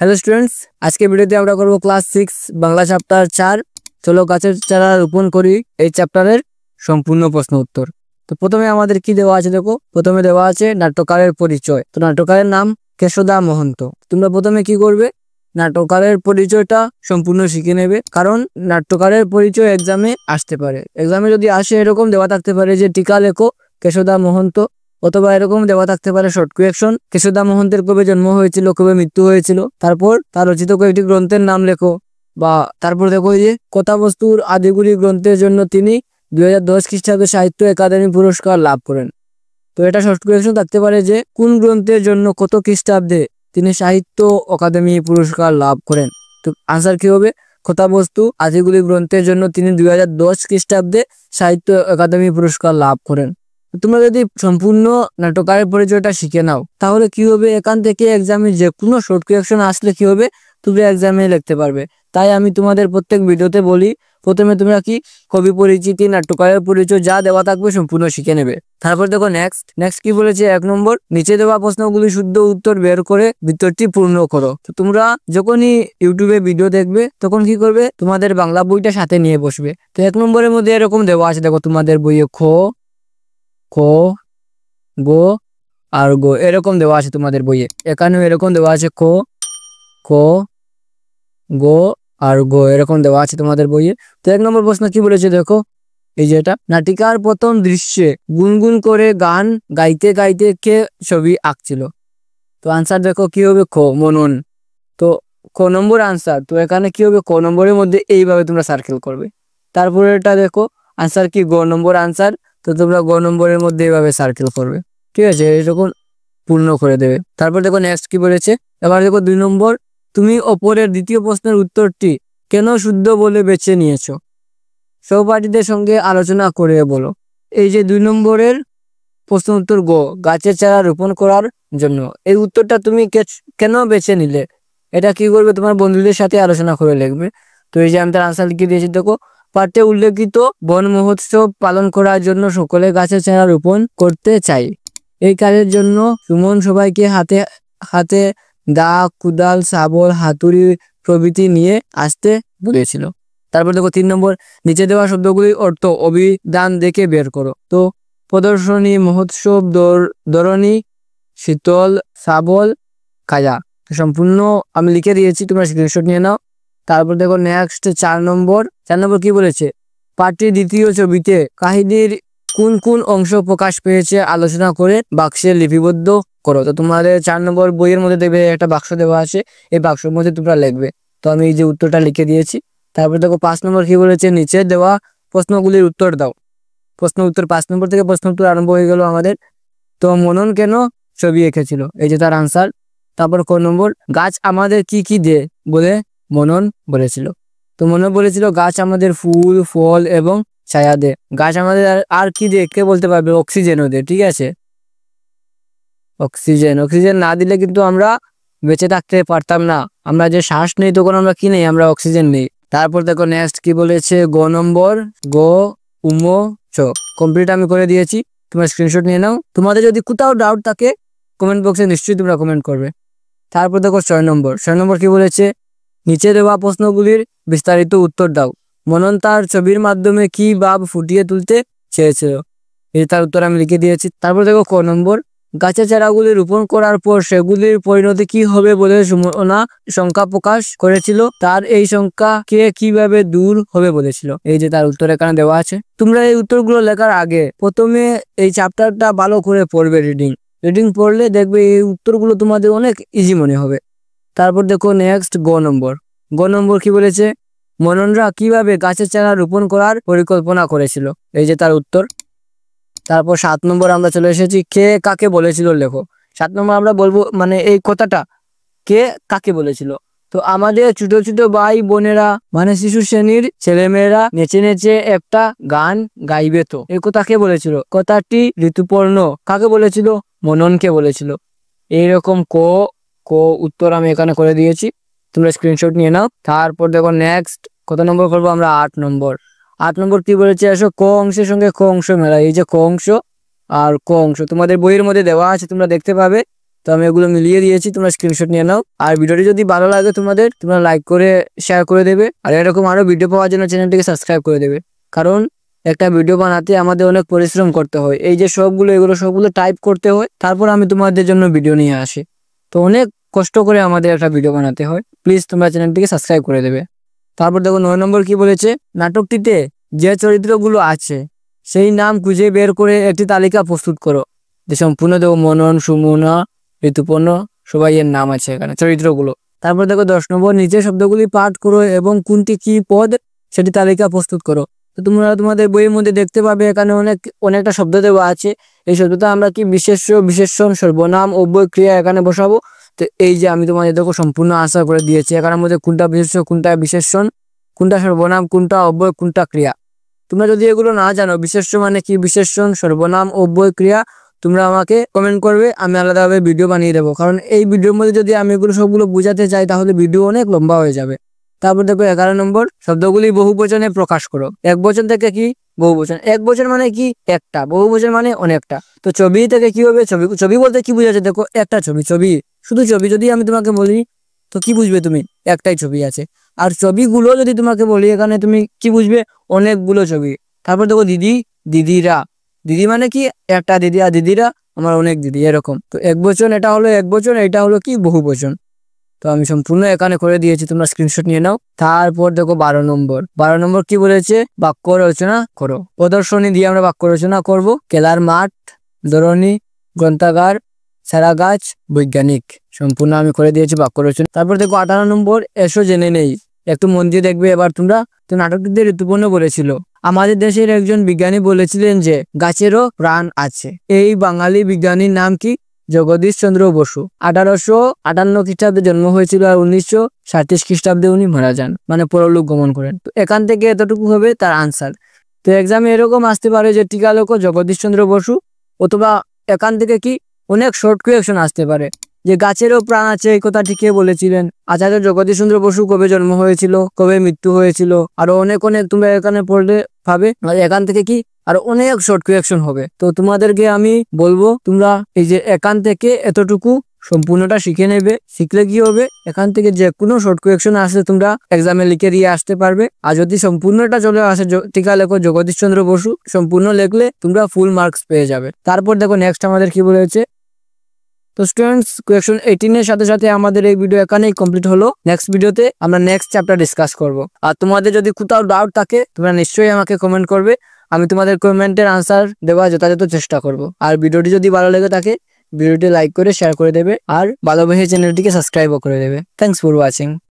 Hello students, আজকে ভিডিওতে আমরা করব ক্লাস 6 বাংলা চ্যাপ্টার 4। চলো গাছের চারা রোপণ করি এই চ্যাপ্টারের সম্পূর্ণ প্রশ্ন উত্তর। তো প্রথমে আমাদের কি দেওয়া আছে দেখো, প্রথমে দেওয়া আছে নাট্যকারের পরিচয়। তো নাট্যকারের নাম কেশদা মহন্ত। তোমরা প্রথমে কি করবে, নাট্যকারের পরিচয়টা সম্পূর্ণ শিখে নেবে, কারণ নাট্যকারের পরিচয় এক্সামে আসতে পারে। এক্সামে যদি আসে এরকম দেওয়া থাকতে পারে যে টিকা লেখো কেশদা মহন্ত, অথবা এরকম দেওয়া থাকতে পারে শর্ট কোয়েকশন, কেশদা মহন্তের কবে জন্ম হয়েছিল, কবে মৃত্যু হয়েছিল, তারপর তার রচিত কয়েকটি গ্রন্থের নাম লেখো। বা তারপর দেখো যে কথাবস্তুর আদিগুলি গ্রন্থের জন্য তিনি 2010 খ্রিস্টাব্দে সাহিত্য একাডেমি পুরস্কার লাভ করেন। তো এটা শর্ট কোয়েকশন থাকতে পারে যে কোন গ্রন্থের জন্য কত খ্রিস্টাব্দে তিনি সাহিত্য একাডেমি পুরস্কার লাভ করেন। তো আনসার কি হবে, কথাবস্তু আদিগুলি গ্রন্থের জন্য তিনি 2010 খ্রিস্টাব্দে সাহিত্য একাডেমি পুরস্কার লাভ করেন। তোমরা যদি সম্পূর্ণ নাট্যকারের পরিচয়টা শিখে নাও তাহলে কি হবে, এখান থেকে এক্সামে যে কোনো শর্ট কোয়েকশন আসলে কি হবে, তুমি এক্সামে লিখতে পারবে। তাই আমি তোমাদের প্রত্যেক ভিডিওতে বলি, প্রথমে তোমরা কি কবি পরিচিতি, নাট্যকারের পরিচয় যা দেওয়া থাকবে সম্পূর্ণ শিখে নেবে। তারপর দেখো নেক্সট কি বলেছে, 1 নম্বর, নিচে দেওয়া প্রশ্নগুলি শুদ্ধ উত্তর বের করে ভিতরটি পূর্ণ করো। তো তোমরা যখনই ইউটিউবে ভিডিও দেখবে তখন কি করবে, তোমাদের বাংলা বইটা সাথে নিয়ে বসবে। তো 1 নম্বরের মধ্যে এরকম দেওয়া আছে, দেখো তোমাদের বইয়ে খ গো আর গো এরকম দেওয়া আছে তোমাদের বইয়ে, এখানেও এরকম দেওয়া আছে খ গো আর গো এরকম দেওয়া আছে তোমাদের বইয়ে। তো 1 নম্বর প্রশ্ন কি বলেছে দেখো, এই যে এটা, নাটিকার প্রথম দৃশ্যে গুনগুন করে গান গাইতে গাইতে কে ছবি আঁকছিল। তো আনসার দেখো কি হবে, খ মনন। তো ক নম্বর আনসার। তো এখানে কি হবে, ক নম্বরের মধ্যে এইভাবে তোমরা সার্কেল করবে। তারপরে এটা দেখো আনসার কি, গ নম্বর আনসার। তো তোমরা গ নম্বরের মধ্যে এইভাবে সার্কেল করবে, ঠিক আছে, এরকম পূর্ণ করে দেবে। তারপর দেখো নেক্সট কি বলেছে, এবার দেখো 2 নম্বর, তুমি ওপরের দ্বিতীয় প্রশ্নের উত্তরটি কেন শুদ্ধ বলে বেছে নিয়েছো, সহপাঠীদের সঙ্গে আলোচনা করে বলো। এই যে 2 নম্বরের প্রশ্ন উত্তর গ, গাছের চারা রোপণ করার জন্য, এই উত্তরটা তুমি কেন বেছে নিলে, এটা কি করবে, তোমার বন্ধুদের সাথে আলোচনা করে লিখবে। তো এই যে আমি তার আনসার লিখে দিয়েছি দেখো, পাঠ্যে উল্লেখিত বন মহোৎসব পালন করার জন্য সকলে গাছের চারা রোপণ করতে চাই। এই কাজের জন্য সুমন সবাইকে হাতে হাতে দা, কুদাল, শাবল, হাতুড়ি প্রভৃতি নিয়ে আসতে বলেছিল। তারপর দেখো 3 নম্বর, নিচে দেওয়া শব্দগুলির অর্থ অভিধান দেখে বের করো। তো প্রদর্শনী, মহোৎসব, ধরণী, শীতল, শাবল, কাজা সম্পূর্ণ আমি লিখে দিয়েছি, তোমরা স্ক্রিনশট নিয়ে নাও। তারপর দেখো নেক্সট 4 নম্বর কি বলেছে, পাঠটির দ্বিতীয় ছবিতে কাহিনীর কোন কোন অংশ প্রকাশ পেয়েছে আলোচনা করে বাক্সে লিপিবদ্ধ করো। তো তোমাদের 4 নম্বর বইয়ের মধ্যে দেখবে একটা বাক্স দেওয়া আছে, এই বাক্সের মধ্যে তোমরা লিখবে। তো আমি এই যে উত্তরটা লিখে দিয়েছি। তারপর দেখো 5 নম্বর কি বলেছে, নিচে দেওয়া প্রশ্নগুলির উত্তর দাও। প্রশ্ন উত্তর 5 নম্বর থেকে প্রশ্ন উত্তর আরম্ভ হয়ে গেল আমাদের। তো মনন কেন ছবি এঁকেছিল, এই যে তার আনসার। তারপর ক নম্বর, গাছ আমাদের কি কি দেয় বলে মনন বলেছিল। তো মনন বলেছিল গাছ আমাদের ফুল, ফল এবং ছায়া দেয়। গাছ আমাদের আর কি দেয় কে বলতে পারবে, অক্সিজেনও দেয়, ঠিক আছে, অক্সিজেন না দিলে কিন্তু আমরা বেঁচে থাকতে পারতাম না। আমরা যে শ্বাস নেই তখন আমরা কি নেই, আমরা অক্সিজেন নেই। তারপর দেখো নেক্সট কি বলেছে, গ নম্বর, গ উম চ কমপ্লিট আমি করে দিয়েছি, তোমরা স্ক্রিনশট নিয়ে নাও। তোমাদের যদি কোথাও ডাউট থাকে কমেন্ট বক্সে নিশ্চয়ই তোমরা কমেন্ট করবে। তারপর দেখো 6 নম্বর কি বলেছে, নিচে দেওয়া প্রশ্নগুলির বিস্তারিত উত্তর দাও। মনন তার ছবির মাধ্যমে কি ভাব ফুটিয়ে তুলতে চেয়েছিল, এই তার উত্তর আমি লিখে দিয়েছি। তারপর দেখো ক নম্বর, গাছের চারাগুলি রোপণ করার পর সেগুলির পরিণতি কি হবে বলে সুমনা শঙ্কা প্রকাশ করেছিল, তার এই শঙ্কা কে কিভাবে দূর হবে বলেছিল। এই যে তার উত্তর এখানে দেওয়া আছে। তোমরা এই উত্তরগুলো লেখার আগে প্রথমে এই চ্যাপ্টারটা ভালো করে পড়বে, রিডিং পড়লে দেখবে এই উত্তরগুলো তোমাদের অনেক ইজি মনে হবে। তারপর দেখো নেক্সট গ নম্বর কি বলেছে, মননরা কিভাবে গাছের চারা রোপণ করার পরিকল্পনা করেছিল, এই যে তার উত্তর। তারপর 7 নম্বর আমরা চলে এসেছি, কে কাকে বলেছিল লেখো। 7 নম্বর আমরা বলবো মানে এই কথাটা কে কাকে বলেছিল। তো আমাদের ছোট ছোট ভাই বোনেরা মানে শিশু শ্রেণীর ছেলেমেয়েরা নেচে নেচে একটা গান গাইবে, তো এই কথা কে বলেছিল, কথাটি ঋতুপর্ণ কাকে বলেছিল, মননকে বলেছিল। এইরকম ক উত্তর আমি এখানে করে দিয়েছি, তোমরা স্ক্রিনশট নিয়ে নাও। তারপর দেখো নেক্সট কত নম্বর করবো আমরা, 8 নম্বর কি বলেছে, আসো ক অংশের সঙ্গে ক অংশ মেলা। এই যে ক অংশ আর ক অংশ তোমাদের বইয়ের মধ্যে দেওয়া আছে, তোমরা দেখতে পাবে তো আমি এগুলো মিলিয়ে দিয়েছি, তোমরা স্ক্রিনশট নিয়ে নাও। আর ভিডিওটি যদি ভালো লাগে তোমাদের, তোমরা লাইক করে শেয়ার করে দেবে। আর এরকম আরো ভিডিও পাওয়ার জন্য চ্যানেলটিকে সাবস্ক্রাইব করে দেবে, কারণ একটা ভিডিও বানাতে আমাদের অনেক পরিশ্রম করতে হয়। এই যে এগুলো সবগুলো টাইপ করতে হয়, তারপর আমি তোমাদের জন্য ভিডিও নিয়ে আসি। তো অনেক কষ্ট করে আমাদের একটা ভিডিও বানাতে হয়। প্লিজ তোমরা চ্যানেলটিকে সাবস্ক্রাইব করে দেবে। তারপর দেখো 9 নম্বর কি বলেছে, নাটকটিতে যে চরিত্রগুলো আছে সেই নাম খুঁজে বের করে একটি তালিকা প্রস্তুত করো। যে সম্পূর্ণ দেখো মনন, সুমনা, ঋতুপর্ণ সবাই এর নাম আছে এখানে চরিত্রগুলো। তারপর দেখো 10 নম্বর, নিচে শব্দগুলি পাঠ করো এবং কোনটি কি পদ সেটি তালিকা প্রস্তুত করো। তো তোমরা তোমাদের বইয়ের মধ্যে দেখতে পাবে এখানে অনেকটা শব্দ দেওয়া আছে। এই শব্দটা আমরা কি বিশেষ্য, বিশেষণ, সর্বনাম, অব্যয়, ক্রিয়া এখানে বসাবো। তো এই যে আমি তোমাদের দেখো সম্পূর্ণ আনসার করে দিয়েছি এখানের মধ্যে কোনটা বিশেষ্য, কোনটা বিশেষণ, কোনটা সর্বনাম, কোনটা অব্যয়, কোনটা ক্রিয়া। তোমরা যদি এগুলো না জানো বিশেষ্য মানে কি, বিশেষণ, সর্বনাম, অব্যয়, ক্রিয়া, তোমরা আমাকে কমেন্ট করবে, আমি আলাদাভাবে ভিডিও বানিয়ে দেবো। কারণ এই ভিডিওর মধ্যে যদি আমি এগুলো সবগুলো বোঝাতে চাই তাহলে ভিডিও অনেক লম্বা হয়ে যাবে। তারপর দেখো 11 নম্বর, শব্দগুলি বহুবচনে প্রকাশ করো। একবচন থেকে কি বহুবচন, একবচন মানে কি একটা, বহুবচন মানে অনেকটা। তো ছবি থেকে কি হবে, ছবি বলতে কি বোঝাচ্ছে দেখো, একটা ছবি, শুধু ছবি যদি আমি তোমাকে বলি তো কি বুঝবে তুমি, একটাই ছবি আছে। আর ছবিগুলো যদি তোমাকে বলি এখানে তুমি কি বুঝবে, অনেকগুলো ছবি। তারপর দেখো দিদিরা, দিদি মানে কি একটা দিদি, আর দিদিরা আমার অনেক দিদি, এরকম। তো একবচন এটা হলো একবচন, এটা হলো কি বহুবচন। তো আমি সম্পূর্ণ এখানে করে দিয়েছি, তোমরা স্ক্রিনশট নিয়ে নাও। তারপর দেখো 12 নম্বর কি বলেছে, বাক্য রচনা করো। প্রদর্শনী দিয়ে আমরা বাক্য রচনা করব। খেলার মাঠ, ধরনী, গ্রন্থাগার, সারা গাছ, বৈজ্ঞানিক, সম্পূর্ণ আমি করে দিয়েছি বাক্য রচনা। তারপর দেখো 18 নম্বর, এসো জেনে নেই। একটু মন দিয়ে দেখবে এবার তোমরা। তো নাটকটিতে ঋতুপর্ণ বলেছিল, আমাদের দেশের একজন বিজ্ঞানী বলেছিলেন যে গাছেরও প্রাণ আছে। এই বাঙালি বিজ্ঞানীর নাম কি, জগদীশ চন্দ্র বসু। 1858 খ্রিস্টাব্দে জন্ম হয়েছিল আর 1937 খ্রিস্টাব্দে উনি মারা যান, মানে পরলোক গমন করেন। তো এখান থেকে এতটুকু হবে তার আনসার। তো এক্সামে এরকম আসতে পারে যে টিকালোক জগদীশ চন্দ্র বসু, অথবা এখান থেকে কি অনেক শর্ট কোয়েকশন আসতে পারে যে গাছেরও প্রাণ আছে এই কথাটি কে বলেছিলেন, আচার্য জগদীশ চন্দ্র বসু কবে জন্ম হয়েছিল, কবে মৃত্যু হয়েছিল, আরো অনেক তোমরা এখানে পড়লে পাবে। আর এখান থেকে কি আর অনেক শর্ট কোয়েকশন হবে। তো তোমাদেরকে আমি বলবো তোমরা এই যে এখান থেকে এতটুকু সম্পূর্ণটা শিখে নেবে। শিখলে কি হবে, এখান থেকে যে কোনো শর্ট কোয়েকশন আসলে তোমরা এক্সামে লিখে দিয়ে আসতে পারবে। আর যদি সম্পূর্ণটা চলে আসে, টিকা লেখো জগদীশ চন্দ্র বসু, সম্পূর্ণ লিখলে তোমরা ফুল মার্কস পেয়ে যাবে। তারপর দেখো নেক্সট আমাদের কি বলেছে। তো স্টুডেন্টস, কোয়েকশন 18 এর সাথে সাথে আমাদের এই ভিডিও এখানেই কমপ্লিট হলো। নেক্সট ভিডিওতে আমরা নেক্সট চ্যাপ্টার ডিসকাস করব। আর তোমাদের যদি কোথাও ডাউট থাকে তোমরা নিশ্চয়ই আমাকে কমেন্ট করবে, আমি তোমাদের কমেন্টের আনসার দেওয়ার যথাযথ চেষ্টা করব। আর ভিডিওটি যদি ভালো লেগে থাকে ভিডিওটি লাইক করে শেয়ার করে দেবে, আর ভালোবেসে চ্যানেলটিকে সাবস্ক্রাইবও করে দেবে। Thanks for watching.